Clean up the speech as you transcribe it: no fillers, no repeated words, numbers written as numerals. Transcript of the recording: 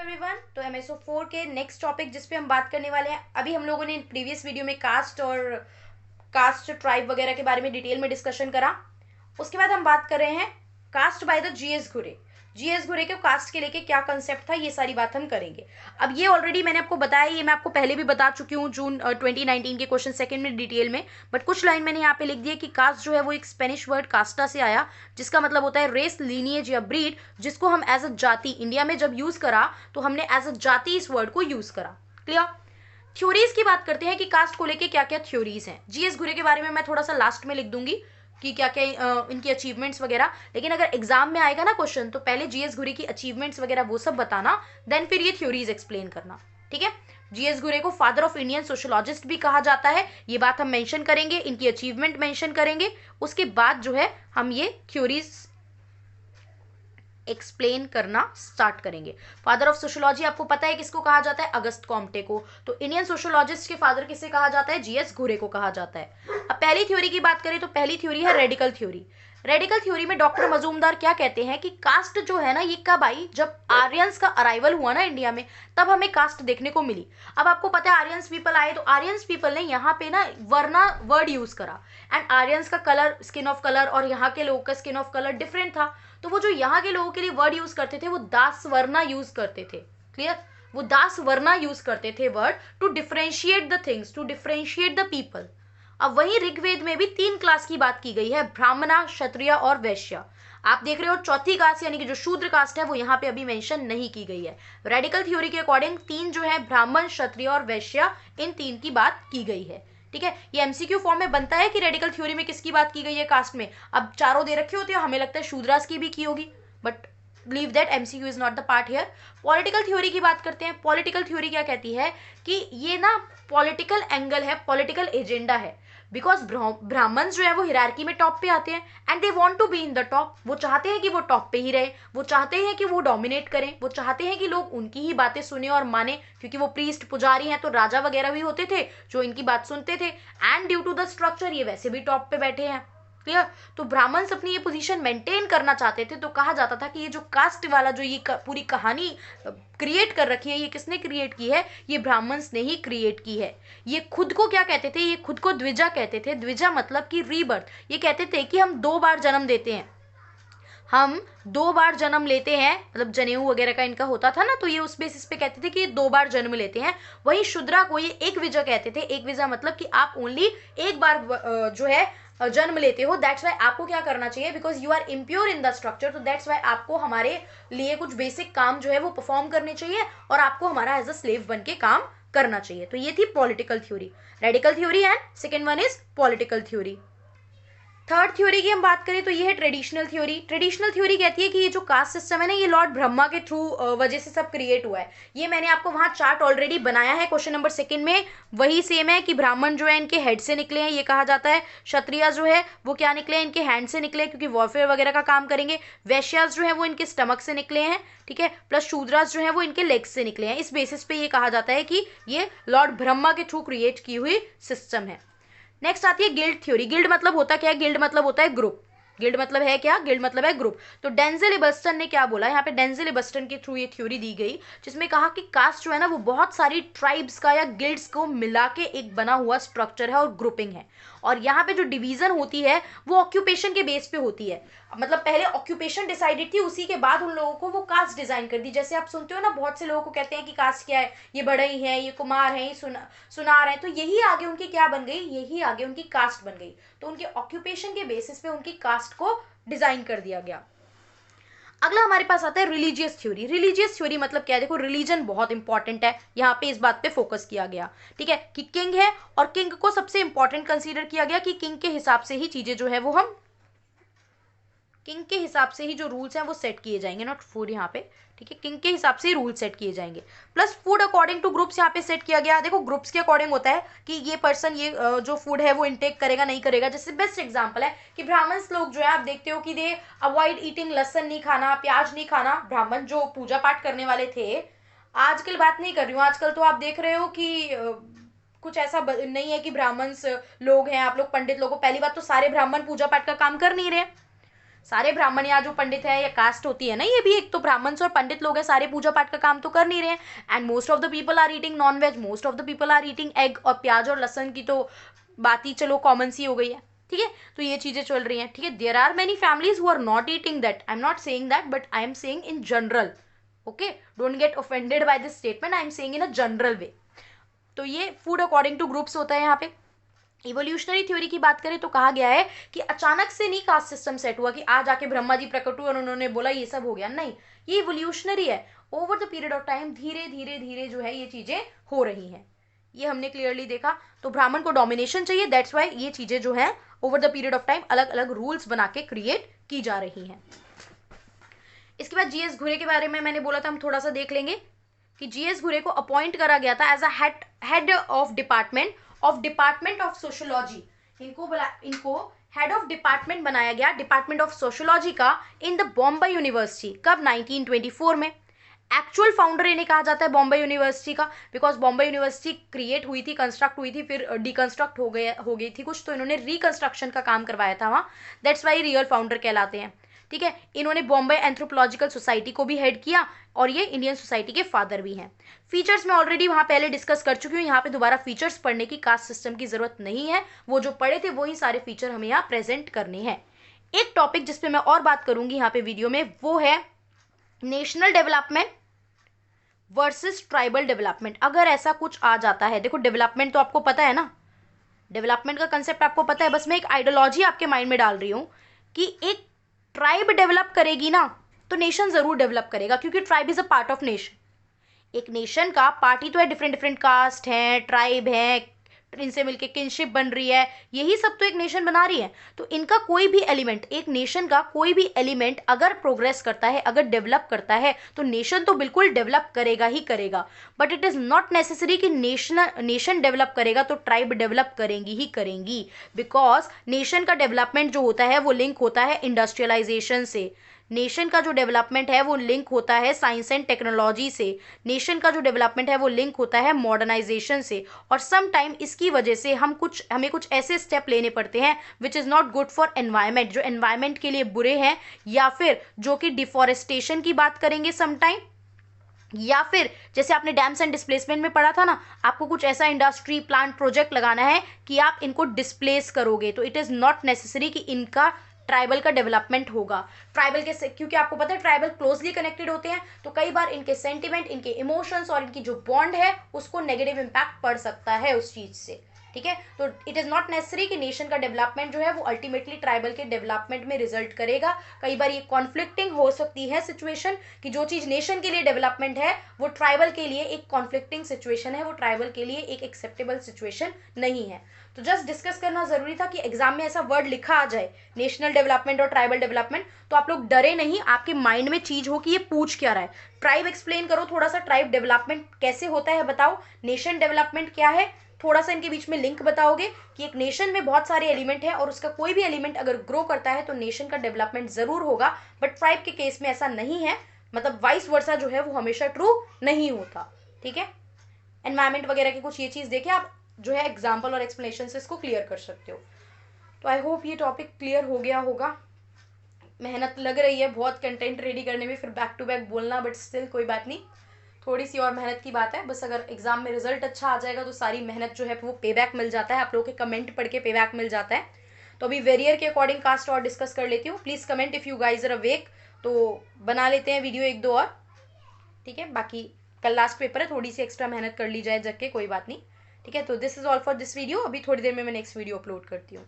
Everyone, तो MSO 4 के next topic जिस पे हम बात करने वाले हैं, अभी हम लोगों ने प्रीवियस वीडियो में कास्ट ट्राइब वगैरह के बारे में डिटेल में डिस्कशन करा। उसके बाद हम बात कर रहे हैं कास्ट बाय द जीएस घुरे। जीएस घुरे के कास्ट के लेके क्या कंसेप्ट था, ये सारी बात हम करेंगे। अब ये ऑलरेडी मैंने आपको बताया, ये मैं आपको पहले भी बता चुकी हूँ जून 2019 के क्वेश्चन सेकंड में डिटेल में। बट कुछ लाइन मैंने यहाँ पे लिख दिया कि कास्ट जो है वो एक स्पेनिश वर्ड कास्टा से आया, जिसका मतलब होता है रेस, लीनिएज या ब्रीड, जिसको हम एज अ जाति इंडिया में जब यूज करा तो हमने एज अ जाति इस वर्ड को यूज करा। क्लियर। थ्योरीज की बात करते हैं कि कास्ट को लेके क्या क्या थ्योरीज हैं। जीएस घुरे के बारे में मैं थोड़ा सा लास्ट में लिख दूंगी कि क्या क्या इनकी अचीवमेंट्स वगैरह, लेकिन अगर एग्जाम में आएगा ना क्वेश्चन तो पहले जीएस घुरे की अचीवमेंट्स वगैरह वो सब बताना, देन फिर ये थ्योरीज एक्सप्लेन करना। ठीक है। जीएस घुरे को फादर ऑफ इंडियन सोशोलॉजिस्ट भी कहा जाता है, ये बात हम मेंशन करेंगे, इनकी अचीवमेंट मेंशन करेंगे। उसके बाद जो है हम ये थ्योरीज एक्सप्लेन करना स्टार्ट करेंगे। फादर ऑफ सोशोलॉजी आपको पता है किसको कहा जाता है? अगस्त कॉम्टे को। तो इंडियन सोशोलॉजिस्ट के फादर किसे कहा जाता है? जीएस घुरे को कहा जाता है। अब पहली थ्योरी की बात करें तो पहली थ्योरी है रेडिकल थ्योरी। रेडिकल थ्योरी में डॉक्टर मजूमदार क्या कहते हैं कि कास्ट जो है ना ये कब आई? जब आर्यंस का अराइवल हुआ ना इंडिया में, तब हमें कास्ट देखने को मिली। अब आपको पता है आर्यंस पीपल आए तो आर्यंस पीपल ने यहाँ पे ना वर्ना वर्ड यूज करा, एंड आर्यंस का कलर, स्किन ऑफ कलर, और यहाँ के लोगों का स्किन ऑफ कलर डिफरेंट था। तो वो जो यहाँ के लोगों के लिए वर्ड यूज करते थे वो दास वर्ना यूज करते थे। क्लियर। वो दास वर्ना यूज करते थे word to differentiate the things, to differentiate the people. अब वही ऋग्वेद में भी 3 क्लास की बात की गई है, ब्राह्मणा, क्षत्रिय और वैश्य। आप देख रहे हो चौथी कास्ट यानी कि जो शूद्र कास्ट है वो यहाँ पे अभी मेंशन नहीं की गई है। रेडिकल थ्योरी के अकॉर्डिंग 3 जो है ब्राह्मण, क्षत्रिय और वैश्य, इन 3 की बात की गई है। ठीक है। ये एमसीक्यू फॉर्म में बनता है कि रेडिकल थ्योरी में किसकी बात की गई है कास्ट में। अब चारों दे रखे होते हैं, हमें लगता है शूद्रास की भी की होगी, but leave that, MCQ is not the part here. Political theory की बात करते हैं। पॉलिटिकल थ्योरी क्या कहती है कि ये ना पॉलिटिकल एंगल है, पॉलिटिकल एजेंडा है। बिकॉज ब्राह्मण्स जो है वो हिरार्की में टॉप पे आते हैं, and they want to be in the top. वो चाहते हैं कि वो टॉप पे ही रहे, वो चाहते हैं कि वो डोमिनेट करें, वो चाहते हैं कि लोग उनकी ही बातें सुने और माने, क्योंकि वो प्रीस्ट पुजारी हैं तो राजा वगैरह भी होते थे जो इनकी बात सुनते थे, and due to the structure ये वैसे भी टॉप पे बैठे हैं। क्लियर। तो ब्राह्मण्स अपनी ये पोजीशन मेंटेन करना चाहते थे, तो कहा जाता था कि ये जो कास्ट वाला जो ये पूरी कहानी क्रिएट कर रखी है, ये किसने क्रिएट की है? ये ब्राह्मण्स ने ही क्रिएट की है। ये खुद को क्या कहते थे? ये खुद को द्विजा कहते थे। द्विजा मतलब कि रीबर्थ। ये कहते थे कि हम 2 बार जन्म देते हैं, हम 2 बार जन्म लेते हैं, मतलब जनेऊ वगैरह का इनका होता था ना, तो ये उस बेसिस पे कहते थे कि ये 2 बार जन्म लेते हैं। वही शूद्रा को ये एक विजा कहते थे। एक विजा मतलब कि आप ओनली एक बार जो है जन्म लेते हो। दैट्स वाई आपको क्या करना चाहिए, because you are impure in the structure, तो दैट्स वाई आपको हमारे लिए कुछ बेसिक काम जो है वो परफॉर्म करने चाहिए और आपको हमारा एज अ स्लेव बन के काम करना चाहिए। तो ये थी political theory, radical theory, and second one is political theory. Third theory की हम बात करें तो ये है ट्रेडिशनल थ्योरी। ट्रेडिशनल थ्योरी कहती है कि ये जो कास्ट सिस्टम है ना, ये लॉर्ड ब्रह्मा के थ्रू वजह से सब क्रिएट हुआ है। ये मैंने आपको वहां चार्ट ऑलरेडी बनाया है क्वेश्चन नंबर 2 में, वही सेम है कि ब्राह्मण जो है इनके हेड से निकले हैं, ये कहा जाता है। क्षत्रिय जो है वो क्या निकले हैं? इनके हैंड से निकले, क्योंकि वॉरफेयर वगैरह का काम करेंगे। वैश्यास जो है वो इनके स्टमक से निकले हैं, ठीक है। प्लस शूद्रास जो है वो इनके लेग्स से निकले हैं। इस बेसिस पे ये कहा जाता है कि ये लॉर्ड ब्रह्मा के थ्रू क्रिएट की हुई सिस्टम है। नेक्स्ट आती है गिल्ड थ्योरी। गिल्ड मतलब होता क्या है? गिल्ड मतलब होता है ग्रुप। गिल्ड मतलब है क्या? गिल्ड मतलब है ग्रुप। तो डेंजल इबस्टन ने क्या बोला यहाँ पे? डेंजल इबस्टन के थ्रू ये थ्योरी दी गई, जिसमें कहा कि कास्ट जो है ना वो बहुत सारी ट्राइब्स का या गिल्ड्स को मिला के एक बना हुआ स्ट्रक्चर है और ग्रुपिंग है। और यहाँ पे जो डिवीजन होती है वो ऑक्यूपेशन के बेस पे होती है। मतलब पहले ऑक्यूपेशन डिसाइडेड थी, उसी के बाद उन लोगों को वो कास्ट डिजाइन कर दी। जैसे आप सुनते हो ना, बहुत से लोगों को कहते हैं कि कास्ट क्या है, ये बढ़ई है, ये कुमार है, ये सुनार है, तो यही आगे उनकी क्या बन गई? यही आगे उनकी कास्ट बन गई। तो उनके ऑक्यूपेशन के बेसिस पे उनकी कास्ट को डिजाइन कर दिया गया। अगला हमारे पास आता है रिलीजियस थ्योरी। रिलीजियस थ्योरी मतलब क्या है? देखो, रिलीजन बहुत इंपॉर्टेंट है, यहाँ पे इस बात पे फोकस किया गया, ठीक है, कि किंग है और किंग को सबसे इंपॉर्टेंट कंसीडर किया गया कि किंग के हिसाब से ही चीजें जो है वो हम किंग के हिसाब से ही जो रूल्स हैं वो सेट किए जाएंगे, नॉट फूड यहाँ पे, ठीक है। किंग के हिसाब से ही रूल सेट किए जाएंगे। Plus food according two groups यहाँ पे सेट किया गया। देखो, ग्रुप्स के अकॉर्डिंग होता है कि ये पर्सन ये जो फूड है वो इनटेक करेगा नहीं करेगा। जैसे बेस्ट एग्जांपल है कि ब्राह्मण्स लोग जो है, आप देखते हो कि दे अवॉइड ईटिंग, लहसन नहीं खाना, प्याज नहीं खाना। ब्राह्मण जो पूजा पाठ करने वाले थे, आजकल बात नहीं कर रही हूँ, आजकल तो आप देख रहे हो कि कुछ ऐसा नहीं है कि ब्राह्मण्स लोग हैं, आप लोग पंडित लोगों, पहली बात तो सारे ब्राह्मण पूजा पाठ का काम कर नहीं रहे, सारे ब्राह्मण या जो पंडित है या कास्ट होती है ना, ये भी एक तो ब्राह्मण और पंडित लोग हैं, सारे पूजा पाठ का काम तो कर नहीं रहे हैं। And most of the people are eating non veg, most of the people are eating egg, और प्याज और लहसन की तो बात ही चलो कॉमन सी हो गई है, ठीक है। तो ये चीजें चल रही हैं, ठीक है। There are many families who are not eating that, I am not saying that, but I am saying in general, okay, don't get offended by this statement, I am saying in a general way. तो ये food according two groups होता है यहाँ पे। Evolutionary theory की बात करें तो कहा गया है कि अचानक से नहीं कास्ट सिस्टम सेट हुआ कि आज आके ब्रह्मा जी प्रकट हुए और उन्होंने बोला ये सब हो गया, नहीं, ये इवोल्यूशनरी है। Over the period of time धीरे धीरे धीरे जो है ये चीजें हो रही हैं, ये हमने क्लियरली देखा। तो ब्राह्मण को डोमिनेशन चाहिए, दैट्स वाई ये चीजें जो है over the period of time अलग अलग रूल्स बना के क्रिएट की जा रही हैं। इसके बाद जीएस घुरे के बारे में मैंने बोला था, हम थोड़ा सा देख लेंगे कि जीएस घुरे को अपॉइंट करा गया था as a head of department of sociology. इनको हेड ऑफ डिपार्टमेंट बनाया गया, डिपार्टमेंट ऑफ सोशियोलॉजी का, इन द बॉम्बे यूनिवर्सिटी। कब? 1924 में। एक्चुअल फाउंडर इन्हें कहा जाता है बॉम्बे यूनिवर्सिटी का, बिकॉज बॉम्बे यूनिवर्सिटी क्रिएट हुई थी, कंस्ट्रक्ट हुई थी, फिर डिकंस्ट्रक्ट हो गई थी कुछ, तो इन्होंने रिकंस्ट्रक्शन का काम करवाया था वहाँ, दैट्स वाई रियल फाउंडर कहलाते हैं, ठीक है। इन्होंने बॉम्बे एंथ्रोपोलॉजिकल सोसाइटी को भी हेड किया और ये इंडियन सोसाइटी के फादर भी हैं। फीचर्स में ऑलरेडी वहाँ पहले डिस्कस कर चुकी हूँ, यहाँ पे दोबारा फीचर्स पढ़ने की कास्ट सिस्टम की जरूरत नहीं है, वो जो पढ़े थे वही सारे फीचर हमें यहाँ प्रेजेंट करने हैं। एक टॉपिक जिसपे मैं और बात करूंगी यहाँ पे वीडियो में, वो है national development versus tribal development. अगर ऐसा कुछ आ जाता है, देखो डेवलपमेंट तो आपको पता है ना, डेवलपमेंट का कंसेप्ट आपको पता है, बस मैं एक आइडियोलॉजी आपके माइंड में डाल रही हूँ कि एक ट्राइब डेवलप करेगी ना तो नेशन जरूर डेवलप करेगा, क्योंकि tribe is a part of nation. एक नेशन का पार्टी तो है, डिफरेंट डिफरेंट कास्ट हैं, ट्राइब हैं, इनसे मिलके किनशिप बन रही है, यही सब तो एक नेशन बना रही है। तो इनका कोई भी एलिमेंट, एक नेशन का कोई भी एलिमेंट अगर प्रोग्रेस करता है, अगर डेवलप करता है, तो नेशन तो बिल्कुल डेवलप करेगा ही करेगा। But it is not necessary कि नेशन डेवलप करेगा तो ट्राइब डेवलप करेंगी ही करेंगी, बिकॉज नेशन का डेवलपमेंट जो होता है वो लिंक होता है इंडस्ट्रियलाइजेशन से, नेशन का जो डेवलपमेंट है वो लिंक होता है साइंस एंड टेक्नोलॉजी से, नेशन का जो डेवलपमेंट है वो लिंक होता है मॉडर्नाइजेशन से। और सम टाइम इसकी वजह से हमें कुछ ऐसे स्टेप लेने पड़ते हैं which is not good for environment, जो एनवायरमेंट के लिए बुरे हैं, या फिर जो कि डिफॉरेस्टेशन की बात करेंगे सम टाइम, या फिर जैसे आपने डैम्स एंड डिस्प्लेसमेंट में पढ़ा था ना, आपको कुछ ऐसा इंडस्ट्री प्लांट प्रोजेक्ट लगाना है कि आप इनको डिस्प्लेस करोगे, तो इट इज़ नॉट नेसेसरी कि इनका ट्राइबल का डेवलपमेंट होगा। ट्राइबल के, क्योंकि आपको पता है ट्राइबल क्लोजली कनेक्टेड होते हैं, तो कई बार इनके सेंटिमेंट, इनके इमोशंस और इनकी जो बॉन्ड है उसको नेगेटिव इंपैक्ट पड़ सकता है उस चीज से, ठीक है। तो इट इज नॉट नेसेसरी कि नेशन का डेवलपमेंट जो है वो अल्टीमेटली ट्राइबल के डेवलपमेंट में रिजल्ट करेगा। कई बार ये कॉन्फ्लिक्टिंग हो सकती है सिचुएशन कि जो चीज नेशन के लिए डेवलपमेंट है वो ट्राइबल के लिए एक कॉन्फ्लिक्टिंग सिचुएशन है, वो ट्राइबल के लिए एक एक्सेप्टेबल सिचुएशन नहीं है। तो जस्ट डिस्कस करना जरूरी था कि एग्जाम में ऐसा वर्ड लिखा आ जाए नेशनल डेवलपमेंट और ट्राइबल डेवलपमेंट, तो आप लोग डरे नहीं, आपके माइंड में चीज हो कि ये पूछ क्या रहा है। ट्राइब एक्सप्लेन करो थोड़ा सा, ट्राइब डेवलपमेंट कैसे होता है बताओ, नेशन डेवलपमेंट क्या है, थोड़ा सा इनके बीच में लिंक बताओगे कि एक नेशन में बहुत सारे एलिमेंट हैं और उसका कोई भी एलिमेंट अगर ग्रो करता है तो नेशन का डेवलपमेंट जरूर होगा, बट ट्राइब के केस में ऐसा नहीं है, मतलब वाइस वर्सा जो है वो हमेशा ट्रू नहीं होता, ठीक है। एनवायरमेंट वगैरह की कुछ ये चीज देखे आप जो है एग्जाम्पल और एक्सप्लेनेशन से इसको क्लियर कर सकते हो। तो आई होप ये टॉपिक क्लियर हो गया होगा। मेहनत लग रही है बहुत कंटेंट रेडी करने में, फिर बैक टू बैक बोलना, बट स्टिल कोई बात नहीं, थोड़ी सी और मेहनत की बात है बस। अगर एग्जाम में रिजल्ट अच्छा आ जाएगा तो सारी मेहनत जो है वो पे बैक मिल जाता है, आप लोगों के कमेंट पढ़ के पे बैक मिल जाता है। तो अभी वेरियर के अकॉर्डिंग कास्ट और डिस्कस कर लेती हूँ। Please comment if you guys are awake, तो बना लेते हैं वीडियो एक दो और, ठीक है। बाकी कल लास्ट पेपर है, थोड़ी सी एक्स्ट्रा मेहनत कर ली जाए जग के, कोई बात नहीं, ठीक है। तो this is all for this video. अभी थोड़ी देर में मैं नेक्स्ट वीडियो अपलोड करती हूँ।